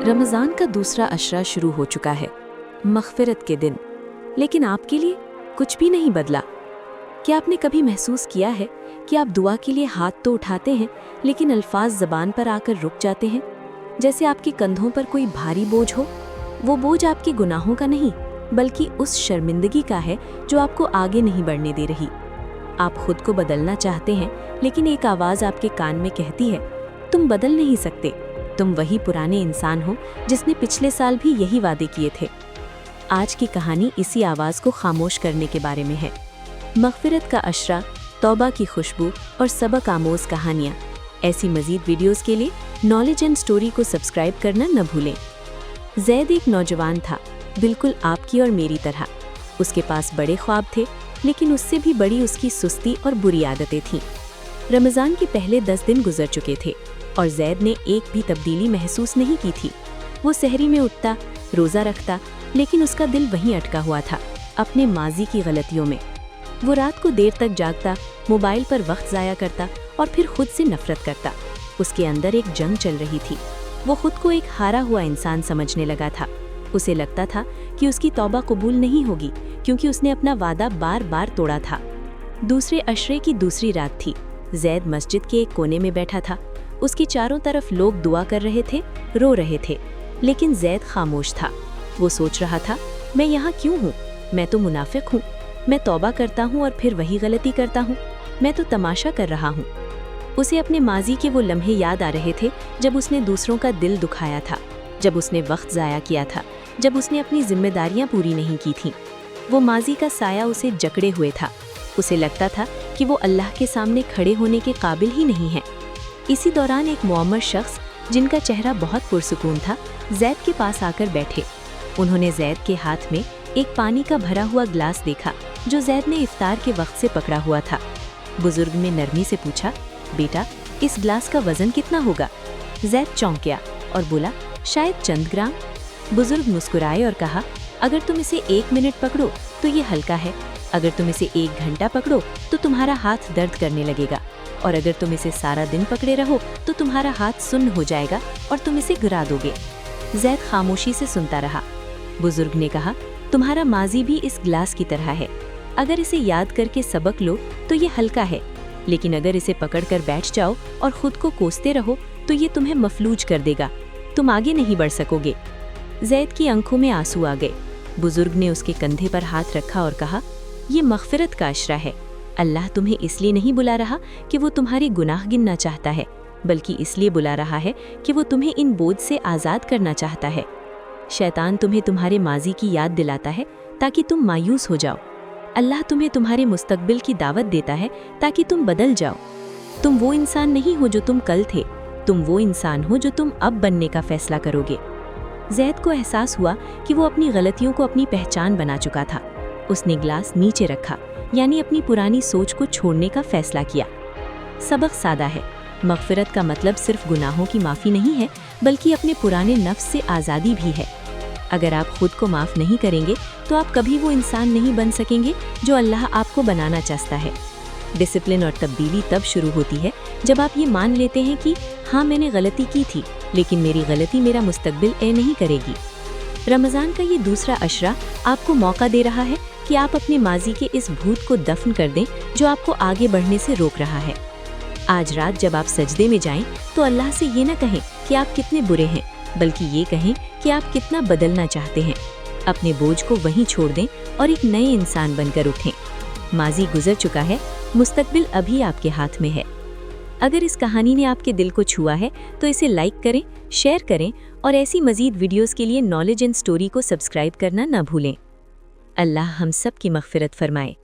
रमज़ान का दूसरा अशरा शुरू हो चुका है, मग़फ़िरत के दिन। लेकिन आपके लिए कुछ भी नहीं बदला। क्या आपने कभी महसूस किया है कि आप दुआ के लिए हाथ तो उठाते हैं, लेकिन अल्फाज ज़बान पर आकर रुक जाते हैं, जैसे आपके कंधों पर कोई भारी बोझ हो? वो बोझ आपके गुनाहों का नहीं, बल्कि उस शर्मिंदगी का है जो आपको आगे नहीं बढ़ने दे रही। आप खुद को बदलना चाहते हैं, लेकिन एक आवाज़ आपके कान में कहती है, तुम बदल नहीं सकते, तुम वही पुराने इंसान हो जिसने पिछले साल भी यही वादे किए थे। आज की कहानी इसी आवाज़ को खामोश करने के बारे में है। मग़फ़िरत का अशरा, तौबा की खुशबू और सबक आमोज़ कहानियाँ। ऐसी मज़ीद वीडियोज़ के लिए नॉलेज एंड स्टोरी को सब्सक्राइब करना न भूलें। ज़ैद एक नौजवान था, बिल्कुल आपकी और मेरी तरह। उसके पास बड़े ख्वाब थे, लेकिन उससे भी बड़ी उसकी सुस्ती और बुरी आदतें थीं। रमज़ान के पहले 10 दिन गुजर चुके थे और ज़ैद ने एक भी तब्दीली महसूस नहीं की थी। वो सहरी में उठता, रोज़ा रखता, लेकिन उसका दिल वहीं अटका हुआ था, अपने माजी की गलतियों में। वो रात को देर तक जागता, मोबाइल पर वक्त ज़ाया करता और फिर खुद से नफरत करता। उसके अंदर एक जंग चल रही थी। वो खुद को एक हारा हुआ इंसान समझने लगा था। उसे लगता था कि उसकी तौबा कबूल नहीं होगी, क्योंकि उसने अपना वादा बार बार तोड़ा था। दूसरे अशरे की दूसरी रात थी। ज़ैद मस्जिद के एक कोने में बैठा था। उसके चारों तरफ लोग दुआ कर रहे थे, रो रहे थे, लेकिन ज़ैद खामोश था। वो सोच रहा था, मैं यहाँ क्यों हूँ? मैं तो मुनाफिक हूँ। मैं तौबा करता हूँ और फिर वही गलती करता हूँ। मैं तो तमाशा कर रहा हूँ। उसे अपने माजी के वो लम्हे याद आ रहे थे जब उसने दूसरों का दिल दुखाया था, जब उसने वक्त ज़ाया किया था, जब उसने अपनी जिम्मेदारियाँ पूरी नहीं की थीं। वो माजी का साया उसे जकड़े हुए था। उसे लगता था कि वो अल्लाह के सामने खड़े होने के काबिल ही नहीं है। इसी दौरान एक मुअम्मर शख्स, जिनका चेहरा बहुत पुरसुकून था, ज़ैद के पास आकर बैठे। उन्होंने ज़ैद के हाथ में एक पानी का भरा हुआ ग्लास देखा, जो ज़ैद ने इफ्तार के वक्त से पकड़ा हुआ था। बुजुर्ग ने नरमी से पूछा, बेटा, इस ग्लास का वज़न कितना होगा? ज़ैद चौंक गया और बोला, शायद चंद ग्राम। बुजुर्ग मुस्कुराए और कहा, अगर तुम इसे 1 मिनट पकड़ो तो ये हल्का है। अगर तुम इसे 1 घंटा पकड़ो तो तुम्हारा हाथ दर्द करने लगेगा, और अगर तुम इसे सारा दिन पकड़े रहो तो तुम्हारा हाथ सुन्न हो जाएगा और तुम इसे गिरा दोगे। ज़ैद खामोशी से सुनता रहा। बुजुर्ग ने कहा, तुम्हारा माजी भी इस ग्लास की तरह है। अगर इसे याद करके सबक लो तो ये हल्का है, लेकिन अगर इसे पकड़कर बैठ जाओ और खुद को कोसते रहो तो ये तुम्हें मफलूज कर देगा। तुम आगे नहीं बढ़ सकोगे। ज़ैद की आंखों में आंसू आ गए। बुजुर्ग ने उसके कंधे पर हाथ रखा और कहा, ये मग़फ़िरत का अशरा है। अल्लाह तुम्हें इसलिए नहीं बुला रहा कि वो तुम्हारे गुनाह गिनना चाहता है, बल्कि इसलिए बुला रहा है कि वो तुम्हें इन बोझ से आज़ाद करना चाहता है। शैतान तुम्हें तुम्हारे माजी की याद दिलाता है ताकि तुम मायूस हो जाओ। अल्लाह तुम्हें तुम्हारे मुस्तकबिल की दावत देता है ताकि तुम बदल जाओ। तुम वो इंसान नहीं हो जो तुम कल थे, तुम वो इंसान हो जो तुम अब बनने का फैसला करोगे। ज़ैद को एहसास हुआ कि वो अपनी गलतियों को अपनी पहचान बना चुका था। उसने ग्लास नीचे रखा, यानी अपनी पुरानी सोच को छोड़ने का फैसला किया। सबक सादा है। मग़फ़िरत का मतलब सिर्फ गुनाहों की माफ़ी नहीं है, बल्कि अपने पुराने नफ्स से आज़ादी भी है। अगर आप खुद को माफ़ नहीं करेंगे तो आप कभी वो इंसान नहीं बन सकेंगे जो अल्लाह आपको बनाना चाहता है। डिसिप्लिन और तब्दीली तब शुरू होती है जब आप ये मान लेते हैं कि हाँ, मैंने गलती की थी, लेकिन मेरी गलती मेरा मुस्तकबिल तय नहीं करेगी। रमज़ान का ये दूसरा अशरा आपको मौका दे रहा है कि आप अपने माजी के इस भूत को दफन कर दें जो आपको आगे बढ़ने से रोक रहा है। आज रात जब आप सजदे में जाएं तो अल्लाह से ये न कहें कि आप कितने बुरे हैं, बल्कि ये कहें कि आप कितना बदलना चाहते हैं। अपने बोझ को वहीं छोड़ दें और एक नए इंसान बनकर उठें। माजी गुजर चुका है, मुस्तकबिल अभी आपके हाथ में है। अगर इस कहानी ने आपके दिल को छुआ है तो इसे लाइक करें, शेयर करें और ऐसी मज़ीद वीडियोज़ के लिए नॉलेज एंड स्टोरी को सब्सक्राइब करना न भूलें। अल्लाह हम सब की मग़फ़िरत फरमाए।